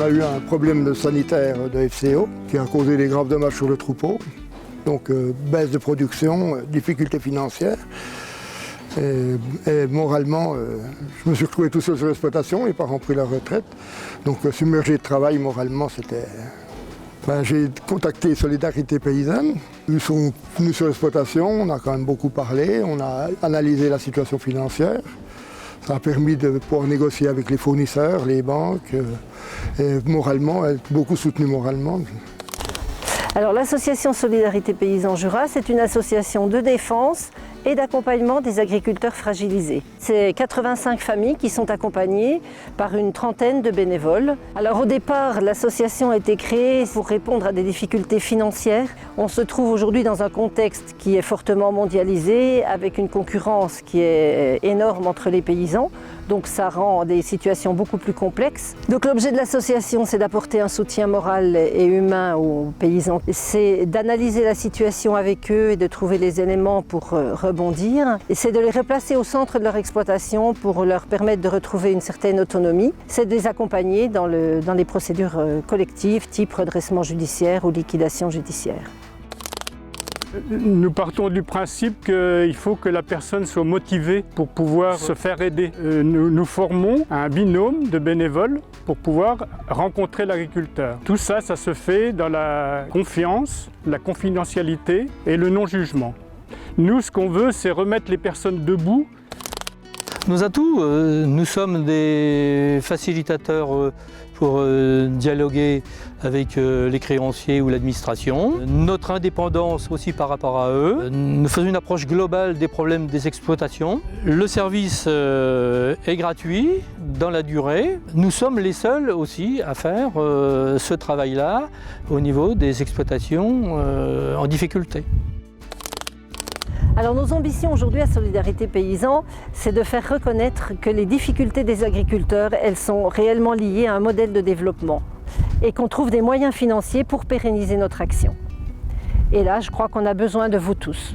a eu un problème sanitaire de FCO qui a causé des graves dommages sur le troupeau. Donc baisse de production, difficultés financières. Et moralement, je me suis retrouvé tout seul sur l'exploitation, les parents ont pris leur retraite. Donc submergé de travail, moralement, c'était... j'ai contacté Solidarité Paysanne. Ils sont venus sur l'exploitation, on a quand même beaucoup parlé, on a analysé la situation financière. Ça a permis de pouvoir négocier avec les fournisseurs, les banques, et moralement, être beaucoup soutenu moralement. Alors l'association Solidarité Paysans Jura, c'est une association de défense et d'accompagnement des agriculteurs fragilisés. C'est 85 familles qui sont accompagnées par une trentaine de bénévoles. Alors au départ, l'association a été créée pour répondre à des difficultés financières. On se trouve aujourd'hui dans un contexte qui est fortement mondialisé, avec une concurrence qui est énorme entre les paysans. Donc ça rend des situations beaucoup plus complexes. Donc l'objet de l'association, c'est d'apporter un soutien moral et humain aux paysans. C'est d'analyser la situation avec eux et de trouver les éléments pour rebondir. Et c'est de les replacer au centre de leur exploitation pour leur permettre de retrouver une certaine autonomie. C'est de les accompagner dans les procédures collectives, type redressement judiciaire ou liquidation judiciaire. Nous partons du principe qu'il faut que la personne soit motivée pour pouvoir se faire aider. Nous formons un binôme de bénévoles pour pouvoir rencontrer l'agriculteur. Tout ça, ça se fait dans la confiance, la confidentialité et le non-jugement. Nous, ce qu'on veut, c'est remettre les personnes debout. Nos atouts, nous sommes des facilitateurs pour dialoguer avec les créanciers ou l'administration. Notre indépendance aussi par rapport à eux. Nous faisons une approche globale des problèmes des exploitations. Le service est gratuit dans la durée. Nous sommes les seuls aussi à faire ce travail-là au niveau des exploitations en difficulté. Alors nos ambitions aujourd'hui à Solidarité Paysans, c'est de faire reconnaître que les difficultés des agriculteurs, elles sont réellement liées à un modèle de développement et qu'on trouve des moyens financiers pour pérenniser notre action. Et là, je crois qu'on a besoin de vous tous.